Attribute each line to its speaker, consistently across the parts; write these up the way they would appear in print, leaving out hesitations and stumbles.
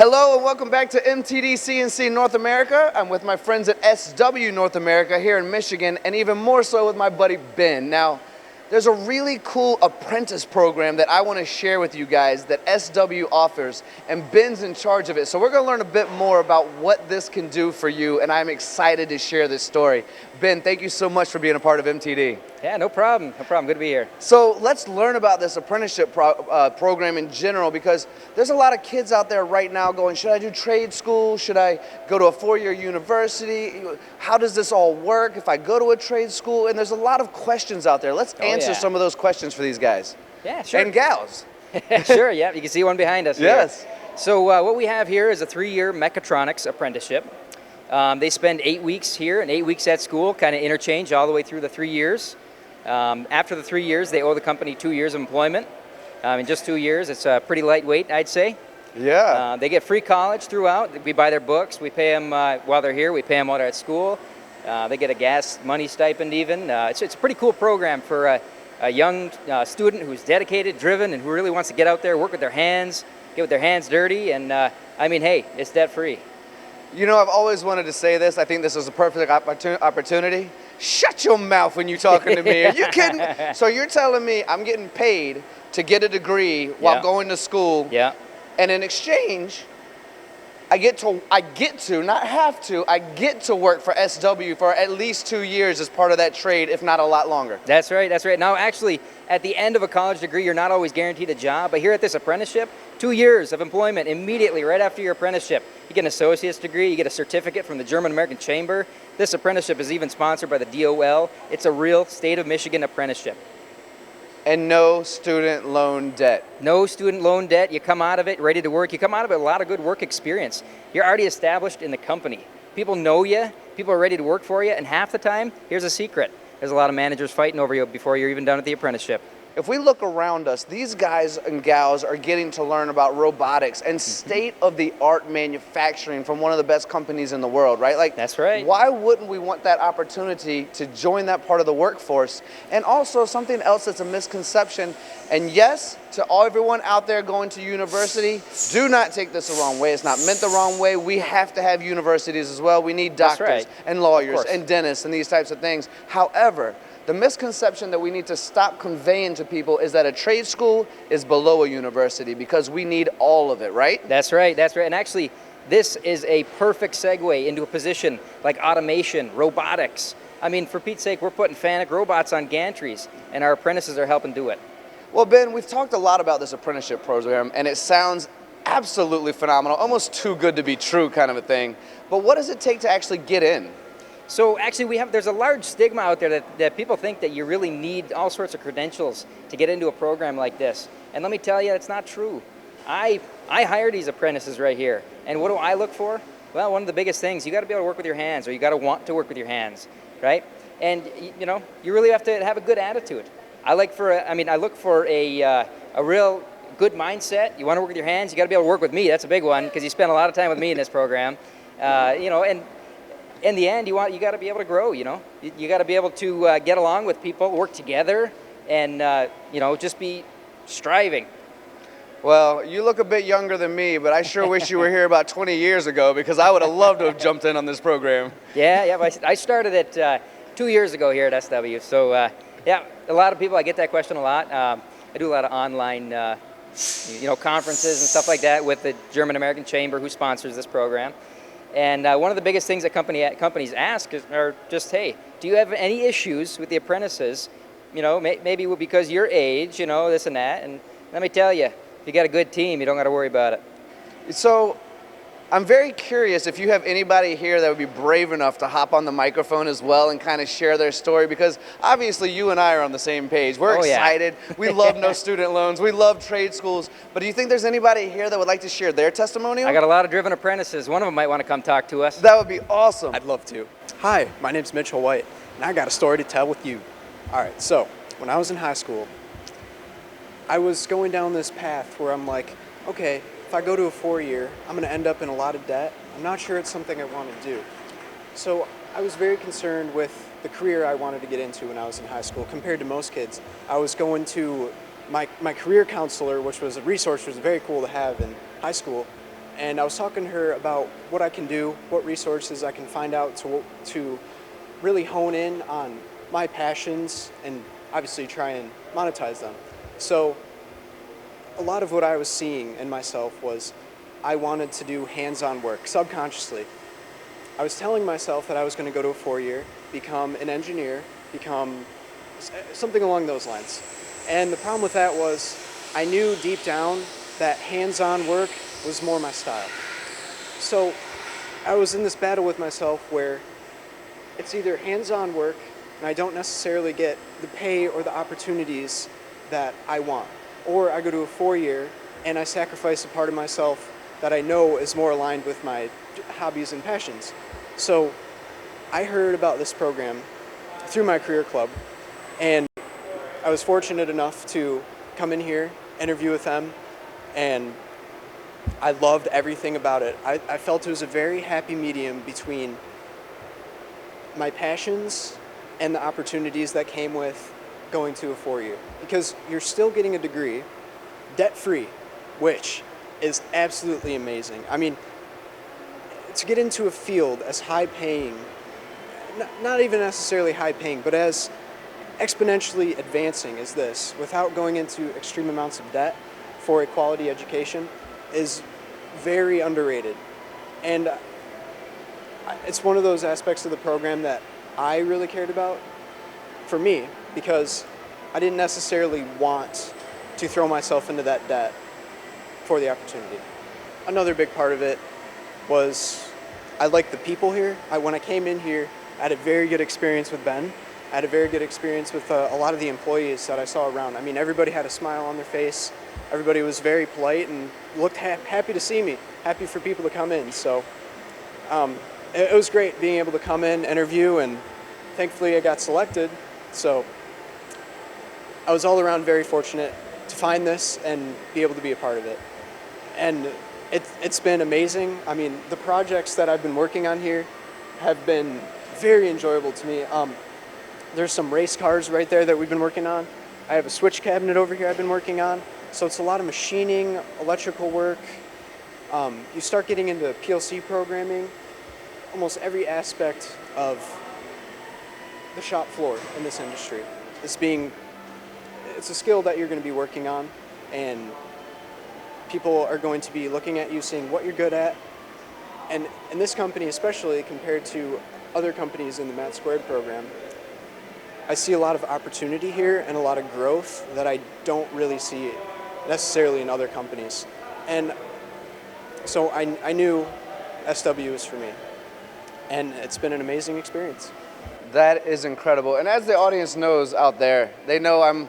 Speaker 1: Hello and welcome back to MTD CNC North America. I'm with my friends at SW North America here in Michigan, and even more so with my buddy Ben. Now, there's a really cool apprentice program that I want to share with you guys that SW offers, and Ben's in charge of it. So we're going to learn a bit more about what this can do for you, and I'm excited to share this story. Ben, thank you so much for being a part of MTD.
Speaker 2: Yeah, no problem. No problem. Good to be here.
Speaker 1: So let's learn about this apprenticeship program in general, because there's a lot of kids out there right now going, should I do trade school? Should I go to a four-year university? How does this all work if I go to a trade school? And there's a lot of questions out there. Let's answer some of those questions for these guys.
Speaker 2: Yeah, sure.
Speaker 1: And gals.
Speaker 2: Sure, yeah. You can see one behind us.
Speaker 1: Yes.
Speaker 2: Here. So what we have here is a 3-year mechatronics apprenticeship. They spend 8 weeks here and 8 weeks at school, kind of interchange all the way through the 3 years. After the 3 years, they owe the company 2 years of employment. In just 2 years, it's pretty lightweight, I'd say.
Speaker 1: Yeah.
Speaker 2: They get free college throughout. We buy their books. We pay them while they're here. We pay them while they're at school. They get a gas money stipend even. It's a pretty cool program for a young student who's dedicated, driven, and who really wants to get out there, work with their hands, get with their hands dirty. And I mean, hey, it's debt-free.
Speaker 1: You know, I've always wanted to say this. I think this is a perfect opportunity. Shut your mouth when you're talking to me. Are you kidding? So you're telling me I'm getting paid to get a degree while going to school.
Speaker 2: Yeah.
Speaker 1: And in exchange, I get to, not have to, I get to work for SW for at least 2 years as part of that trade, if not a lot longer.
Speaker 2: That's right, that's right. Now, actually, at the end of a college degree, you're not always guaranteed a job, but here at this apprenticeship, 2 years of employment immediately right after your apprenticeship. You get an associate's degree, you get a certificate from the German-American Chamber. This apprenticeship is even sponsored by the DOL. It's a real state of Michigan apprenticeship.
Speaker 1: And no student loan debt.
Speaker 2: No student loan debt. You come out of it ready to work. You come out of it with a lot of good work experience. You're already established in the company. People know you. People are ready to work for you. And half the time, here's a secret. There's a lot of managers fighting over you before you're even done with the apprenticeship.
Speaker 1: If we look around us, these guys and gals are getting to learn about robotics and state-of-the-art manufacturing from one of the best companies in the world, right? Like,
Speaker 2: that's right.
Speaker 1: Why wouldn't we want that opportunity to join that part of the workforce? And also something else that's a misconception, and yes, to everyone out there going to university, do not take this the wrong way. It's not meant the wrong way. We have to have universities as well. We need doctors and lawyers and dentists and these types of things. However, the misconception that we need to stop conveying to people is that a trade school is below a university, because we need all of it, right?
Speaker 2: That's right, that's right. And actually, this is a perfect segue into a position like automation, robotics. I mean, for Pete's sake, we're putting FANUC robots on gantries, and our apprentices are helping do it.
Speaker 1: Well, Ben, we've talked a lot about this apprenticeship program, and it sounds absolutely phenomenal, almost too good to be true kind of a thing. But what does it take to actually get in?
Speaker 2: So actually, there's a large stigma out there that people think that you really need all sorts of credentials to get into a program like this. And let me tell you, it's not true. I hire these apprentices right here. And what do I look for? Well, one of the biggest things, you got to be able to work with your hands, or you got to want to work with your hands, right? And you know, you really have to have a good attitude. I look for a real good mindset. You want to work with your hands, you got to be able to work with me. That's a big one, because you spend a lot of time with me in this program. You know, and in the end, you got to be able to grow. You know, you got to be able to get along with people, work together, and you know, just be striving.
Speaker 1: Well, you look a bit younger than me, but I sure wish you were here about 20 years ago, because I would have loved to have jumped in on this program.
Speaker 2: Yeah. I started it 2 years ago here at SW. So yeah, a lot of people, I get that question a lot. I do a lot of online you know, conferences and stuff like that with the German-American Chamber, who sponsors this program. And one of the biggest things that companies ask are just, hey, do you have any issues with the apprentices? You know, maybe because your age, you know, this and that. And let me tell you, if you got a good team, you don't got to worry about it.
Speaker 1: So I'm very curious if you have anybody here that would be brave enough to hop on the microphone as well and kind of share their story, because obviously you and I are on the same page. We're excited. Yeah. We love no student loans. We love trade schools. But do you think there's anybody here that would like to share their testimonial?
Speaker 2: I got a lot of driven apprentices. One of them might want to come talk to us.
Speaker 1: That would be awesome.
Speaker 3: I'd love to. Hi, my name's Mitchell White, and I got a story to tell with you. All right, so when I was in high school, I was going down this path where I'm like, okay, if I go to a 4-year, I'm going to end up in a lot of debt. I'm not sure it's something I want to do. So I was very concerned with the career I wanted to get into when I was in high school compared to most kids. I was going to my career counselor, which was a resource, which was very cool to have in high school. and I was talking to her about what I can do, what resources I can find out to really hone in on my passions and obviously try and monetize them. So a lot of what I was seeing in myself was I wanted to do hands-on work subconsciously. I was telling myself that I was going to go to a 4-year, become an engineer, become something along those lines. And the problem with that was I knew deep down that hands-on work was more my style. So I was in this battle with myself where it's either hands-on work and I don't necessarily get the pay or the opportunities that I want, or I go to a 4-year and I sacrifice a part of myself that I know is more aligned with my hobbies and passions. So I heard about this program through my career club, and I was fortunate enough to come in here, interview with them, and I loved everything about it. I felt it was a very happy medium between my passions and the opportunities that came with going to a 4-year. Because you're still getting a degree, debt-free, which is absolutely amazing. I mean, to get into a field as high-paying, not even necessarily high-paying, but as exponentially advancing as this, without going into extreme amounts of debt for a quality education, is very underrated. And it's one of those aspects of the program that I really cared about for me, because I didn't necessarily want to throw myself into that debt for the opportunity. Another big part of it was I liked the people here. When I came in here, I had a very good experience with Ben. I had a very good experience with a lot of the employees that I saw around. I mean, everybody had a smile on their face. Everybody was very polite and looked happy to see me, happy for people to come in. So it was great being able to come in, interview, and thankfully I got selected. So I was all around very fortunate to find this and be able to be a part of it. And it's been amazing. I mean, the projects that I've been working on here have been very enjoyable to me. There's some race cars right there that we've been working on. I have a switch cabinet over here I've been working on. So it's a lot of machining, electrical work. You start getting into PLC programming, almost every aspect of the shop floor in this industry. It's a skill that you're going to be working on, and people are going to be looking at you, seeing what you're good at. And in this company especially, compared to other companies in the Math Squared program, I see a lot of opportunity here and a lot of growth that I don't really see necessarily in other companies. And so I knew SW was for me, and it's been an amazing experience.
Speaker 1: That is incredible. And as the audience knows out there, they know I'm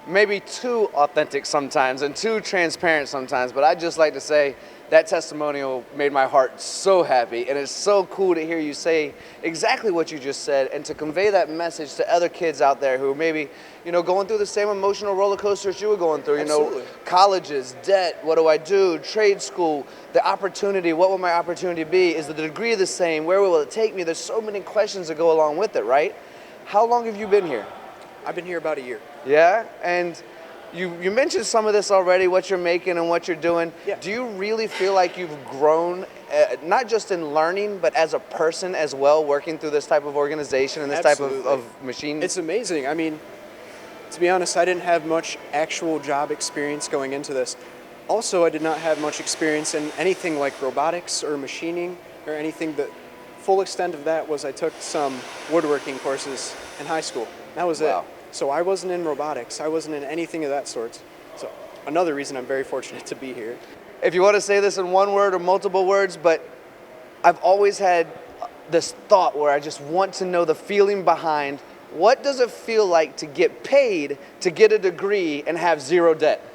Speaker 1: maybe too authentic sometimes and too transparent sometimes, but I'd just like to say that testimonial made my heart so happy, and it's so cool to hear you say exactly what you just said and to convey that message to other kids out there who maybe, going through the same emotional roller coasters you were going through,
Speaker 3: Absolutely.
Speaker 1: Colleges, debt, what do I do, trade school, the opportunity, what will my opportunity be, is the degree the same, where will it take me? There's so many questions that go along with it, right? How long have you been here?
Speaker 3: I've been here about a year.
Speaker 1: Yeah, and you mentioned some of this already, what you're making and what you're doing.
Speaker 3: Yeah.
Speaker 1: Do you really feel like you've grown, not just in learning, but as a person as well, working through this type of organization and this
Speaker 3: Absolutely.
Speaker 1: type of machine?
Speaker 3: It's amazing. I mean, to be honest, I didn't have much actual job experience going into this. Also, I did not have much experience in anything like robotics or machining or anything. The full extent of that was I took some woodworking courses in high school. That was
Speaker 1: Wow.
Speaker 3: it. So I wasn't in robotics. I wasn't in anything of that sort. So another reason I'm very fortunate to be here.
Speaker 1: If you want to say this in one word or multiple words, but I've always had this thought where I just want to know the feeling behind, what does it feel like to get paid to get a degree and have zero debt?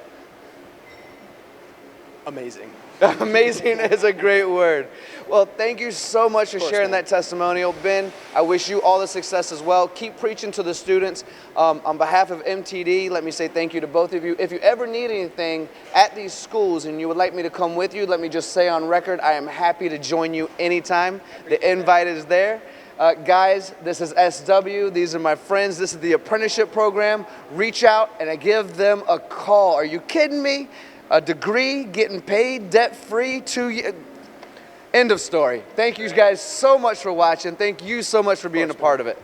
Speaker 3: Amazing.
Speaker 1: Amazing is a great word. Well, thank you so much for sharing that testimonial. Ben, I wish you all the success as well. Keep preaching to the students. On behalf of MTD, let me say thank you to both of you. If you ever need anything at these schools and you would like me to come with you, let me just say on record, I am happy to join you anytime. The invite is there. Guys, this is SW. These are my friends. This is the apprenticeship program. Reach out and give them a call. Are you kidding me? a degree, getting paid, debt-free, 2 years. End of story. Thank you guys so much for watching. Thank you so much for being a part of it.